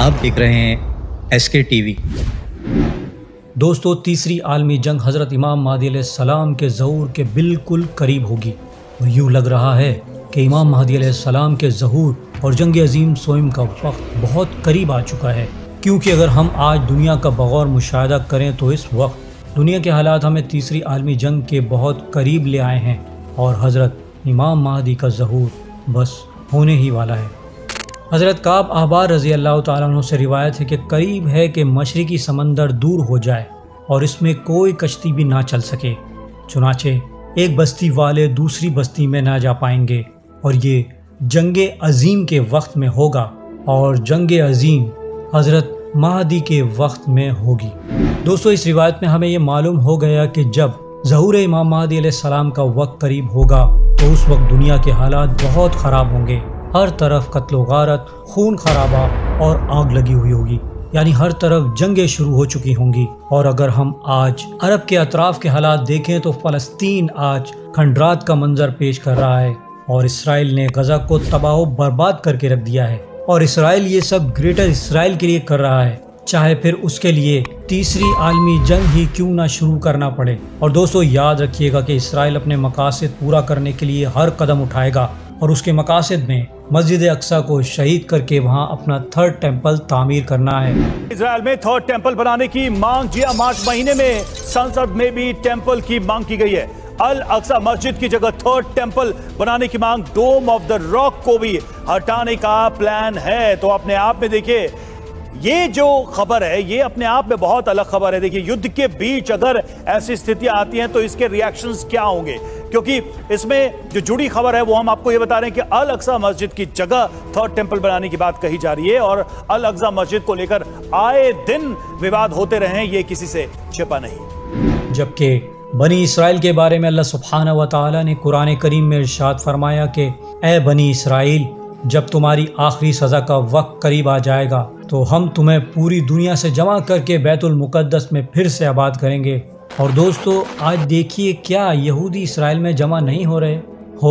آپ دیکھ رہے ہیں SK TV۔ دوستو، تیسری عالمی جنگ حضرت امام مہدی علیہ السلام کے ظہور کے بالکل قریب ہوگی، اور یوں لگ رہا ہے کہ امام مہدی علیہ السلام کے ظہور اور جنگ عظیم سوئم کا وقت بہت قریب آ چکا ہے، کیونکہ اگر ہم آج دنیا کا بغور مشاہدہ کریں تو اس وقت دنیا کے حالات ہمیں تیسری عالمی جنگ کے بہت قریب لے آئے ہیں، اور حضرت امام مہدی کا ظہور بس ہونے ہی والا ہے۔ حضرت کعب احبار رضی اللہ تعالیٰ عنہ سے روایت ہے کہ قریب ہے کہ مشرقی سمندر دور ہو جائے اور اس میں کوئی کشتی بھی نہ چل سکے، چنانچہ ایک بستی والے دوسری بستی میں نہ جا پائیں گے، اور یہ جنگ عظیم کے وقت میں ہوگا، اور جنگ عظیم حضرت مہدی کے وقت میں ہوگی۔ دوستو، اس روایت میں ہمیں یہ معلوم ہو گیا کہ جب ظہور امام مہدی علیہ السلام کا وقت قریب ہوگا تو اس وقت دنیا کے حالات بہت خراب ہوں گے، ہر طرف قتل و غارت، خون خرابہ اور آگ لگی ہوئی ہوگی، یعنی ہر طرف جنگیں شروع ہو چکی ہوں گی۔ اور اگر ہم آج عرب کے اطراف کے حالات دیکھیں تو فلسطین آج کھنڈرات کا منظر پیش کر رہا ہے، اور اسرائیل نے غزہ کو تباہ و برباد کر کے رکھ دیا ہے، اور اسرائیل یہ سب گریٹر اسرائیل کے لیے کر رہا ہے، چاہے پھر اس کے لیے تیسری عالمی جنگ ہی کیوں نہ شروع کرنا پڑے۔ اور دوستو، یاد رکھیے گا کہ اسرائیل اپنے مقاصد پورا کرنے کے لیے ہر قدم اٹھائے گا، اور اس کے مقاصد میں مسجد اقصیٰ کو شہید کر کے وہاں اپنا تھرڈ ٹیمپل تعمیر کرنا ہے۔ اسرائیل میں تھرڈ ٹیمپل بنانے کی مانگ مارچ مہینے میں سنسد میں بھی ٹیمپل کی مانگ کی گئی ہے۔ الاقصیٰ مسجد کی جگہ تھرڈ ٹیمپل بنانے کی مانگ، ڈوم آف دا راک کو بھی ہٹانے کا پلان ہے۔ تو اپنے آپ میں دیکھیں، یہ جو خبر ہے یہ اپنے آپ میں بہت الگ خبر ہے۔ دیکھیں، یدھ کے بیچ اگر ایسی استھتیاں آتی ہیں تو اس کے ریاکشنز کیا ہوں گے، کیونکہ اس میں جو جڑی خبر ہے وہ ہم آپ کو یہ بتا رہے ہیں کہ الاقصیٰ مسجد کی جگہ تھرڈ ٹیمپل بنانے کی بات کہی جا رہی ہے، اور الاقصیٰ مسجد کو لے کر آئے دن وواد ہوتے رہے ہیں، یہ کسی سے چھپا نہیں۔ جبکہ بنی اسرائیل کے بارے میں اللہ سبحانہ و تعالیٰ نے قرآن کریم میں ارشاد فرمایا کہ اے بنی اسرائیل، جب تمہاری آخری سزا کا وقت قریب آ جائے گا تو ہم تمہیں پوری دنیا سے جمع کر کے بیت المقدس میں پھر سے آباد کریں گے۔ اور دوستو، آج دیکھیے کیا یہودی اسرائیل میں جمع نہیں ہو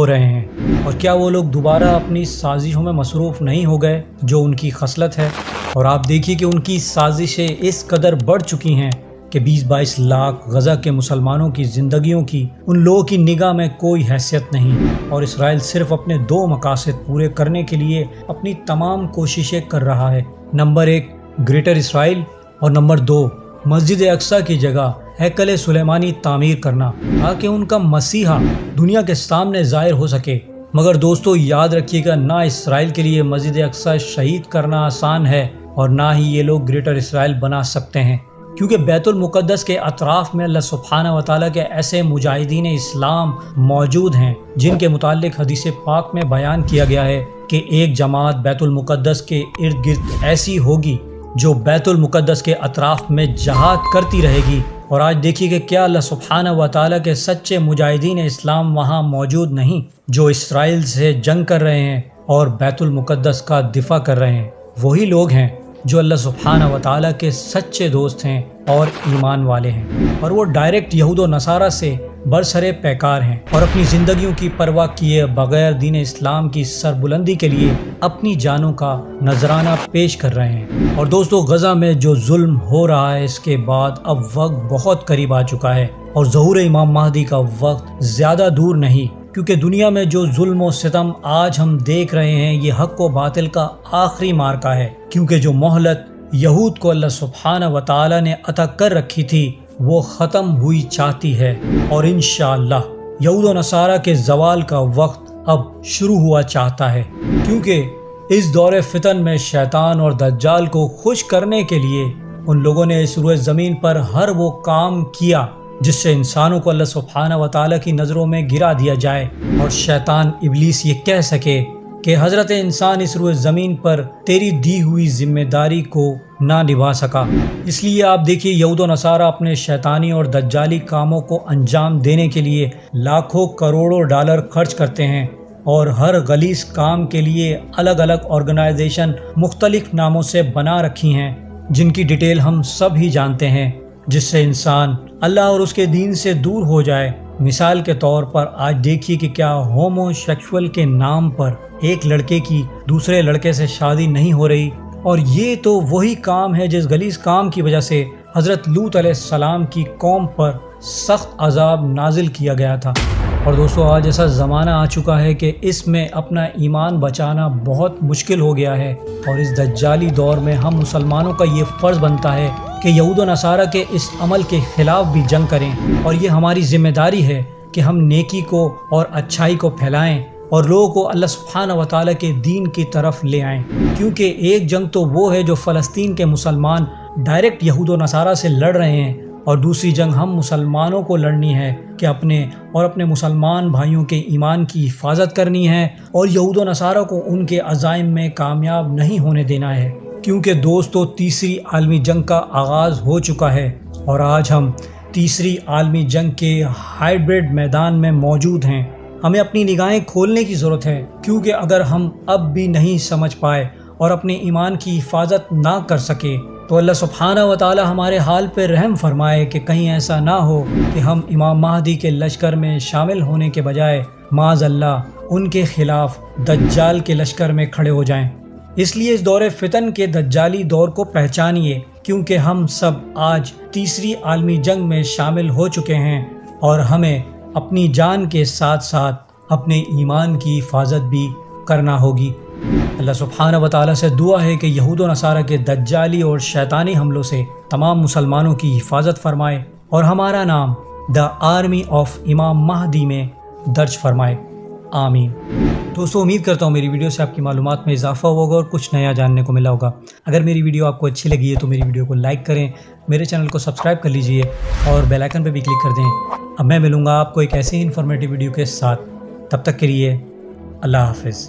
رہے ہیں، اور کیا وہ لوگ دوبارہ اپنی سازشوں میں مصروف نہیں ہو گئے جو ان کی خصلت ہے؟ اور آپ دیکھیے کہ ان کی سازشیں اس قدر بڑھ چکی ہیں کہ 20-22 لاکھ غزہ کے مسلمانوں کی زندگیوں کی ان لوگوں کی نگاہ میں کوئی حیثیت نہیں، اور اسرائیل صرف اپنے 2 مقاصد پورے کرنے کے لیے اپنی تمام کوششیں کر رہا ہے۔ نمبر 1 گریٹر اسرائیل، اور نمبر 2 مسجد اقصیٰ کی جگہ ہیکل سلیمانی تعمیر کرنا، تاکہ ان کا مسیحا دنیا کے سامنے ظاہر ہو سکے۔ مگر دوستو، یاد رکھیے گا، نہ اسرائیل کے لیے مسجد اقصیٰ شہید کرنا آسان ہے، اور نہ ہی یہ لوگ گریٹر اسرائیل بنا سکتے ہیں، کیونکہ بیت المقدس کے اطراف میں اللہ سبحانہ و تعالیٰ کے ایسے مجاہدین اسلام موجود ہیں جن کے متعلق حدیث پاک میں بیان کیا گیا ہے کہ ایک جماعت بیت المقدس کے ارد گرد ایسی ہوگی جو بیت المقدس کے اطراف میں جہاد کرتی رہے گی۔ اور آج دیکھیے کہ کیا اللہ سبحانہ و تعالیٰ کے سچے مجاہدین اسلام وہاں موجود نہیں جو اسرائیل سے جنگ کر رہے ہیں اور بیت المقدس کا دفاع کر رہے ہیں؟ وہی لوگ ہیں جو اللہ سبحانہ و تعالیٰ کے سچے دوست ہیں اور ایمان والے ہیں، اور وہ ڈائریکٹ یہود و نصارہ سے برسرے پیکار ہیں، اور اپنی زندگیوں کی پرواہ کیے بغیر دین اسلام کی سربلندی کے لیے اپنی جانوں کا نذرانہ پیش کر رہے ہیں۔ اور دوستو، غزہ میں جو ظلم ہو رہا ہے اس کے بعد اب وقت بہت قریب آ چکا ہے، اور ظہور امام مہدی کا وقت زیادہ دور نہیں، کیونکہ دنیا میں جو ظلم و ستم آج ہم دیکھ رہے ہیں یہ حق و باطل کا آخری مارکا ہے، کیونکہ جو مہلت یہود کو اللہ سبحانہ و تعالیٰ نے عطا کر رکھی تھی وہ ختم ہوئی چاہتی ہے، اور انشاءاللہ یہود و نصارہ کے زوال کا وقت اب شروع ہوا چاہتا ہے، کیونکہ اس دور فتن میں شیطان اور دجال کو خوش کرنے کے لیے ان لوگوں نے اس روئے زمین پر ہر وہ کام کیا جس سے انسانوں کو اللہ سبحانہ و تعالیٰ کی نظروں میں گرا دیا جائے، اور شیطان ابلیس یہ کہہ سکے کہ حضرت انسان اس روئے زمین پر تیری دی ہوئی ذمہ داری کو نہ نبھا سکا۔ اس لیے آپ دیکھیے، یہود و نصارہ اپنے شیطانی اور دجالی کاموں کو انجام دینے کے لیے لاکھوں کروڑوں ڈالر خرچ کرتے ہیں، اور ہر غلیظ کام کے لیے الگ الگ آرگنائزیشن مختلف ناموں سے بنا رکھی ہیں جن کی ڈیٹیل ہم سب ہی جانتے ہیں، جس سے انسان اللہ اور اس کے دین سے دور ہو جائے۔ مثال کے طور پر آج دیکھیے کہ کیا ہومو سیکشول کے نام پر ایک لڑکے کی دوسرے لڑکے سے شادی نہیں ہو رہی، اور یہ تو وہی کام ہے جس غلیظ کام کی وجہ سے حضرت لوط علیہ السلام کی قوم پر سخت عذاب نازل کیا گیا تھا۔ اور دوستو آج ایسا زمانہ آ چکا ہے کہ اس میں اپنا ایمان بچانا بہت مشکل ہو گیا ہے، اور اس دجالی دور میں ہم مسلمانوں کا یہ فرض بنتا ہے کہ یہود و نصارہ کے اس عمل کے خلاف بھی جنگ کریں، اور یہ ہماری ذمہ داری ہے کہ ہم نیکی کو اور اچھائی کو پھیلائیں اور لوگوں کو اللہ سبحانہ و تعالیٰ کے دین کی طرف لے آئیں، کیونکہ ایک جنگ تو وہ ہے جو فلسطین کے مسلمان ڈائریکٹ یہود و نصارہ سے لڑ رہے ہیں، اور دوسری جنگ ہم مسلمانوں کو لڑنی ہے کہ اپنے مسلمان بھائیوں کے ایمان کی حفاظت کرنی ہے اور یہود و نصارہ کو ان کے عزائم میں کامیاب نہیں ہونے دینا ہے، کیونکہ دوستو تیسری عالمی جنگ کا آغاز ہو چکا ہے، اور آج ہم تیسری عالمی جنگ کے ہائبرڈ میدان میں موجود ہیں۔ ہمیں اپنی نگاہیں کھولنے کی ضرورت ہے، کیونکہ اگر ہم اب بھی نہیں سمجھ پائے اور اپنے ایمان کی حفاظت نہ کر سکے تو اللہ سبحانہ و تعالی ہمارے حال پہ رحم فرمائے کہ کہیں ایسا نہ ہو کہ ہم امام مہدی کے لشکر میں شامل ہونے کے بجائے معاذ اللہ ان کے خلاف دجال کے لشکر میں کھڑے ہو جائیں۔ اس لیے اس دور فتن کے دجالی دور کو پہچانیے، کیونکہ ہم سب آج تیسری عالمی جنگ میں شامل ہو چکے ہیں، اور ہمیں اپنی جان کے ساتھ ساتھ اپنے ایمان کی حفاظت بھی کرنا ہوگی۔ اللہ سبحانہ و تعالیٰ سے دعا ہے کہ یہود و نصارہ کے دجالی اور شیطانی حملوں سے تمام مسلمانوں کی حفاظت فرمائے اور ہمارا نام دا آرمی آف امام مہدی میں درج فرمائے، آمین۔ دوستو امید کرتا ہوں میری ویڈیو سے آپ کی معلومات میں اضافہ ہوگا اور کچھ نیا جاننے کو ملا ہوگا۔ اگر میری ویڈیو آپ کو اچھی لگی ہے تو میری ویڈیو کو لائک کریں، میرے چینل کو سبسکرائب کر لیجئے اور بیل آئیکن پہ بھی کلک کر دیں۔ اب میں ملوں گا آپ کو ایک ایسی انفارمیٹیو ویڈیو کے ساتھ، تب تک کے لیے اللہ حافظ۔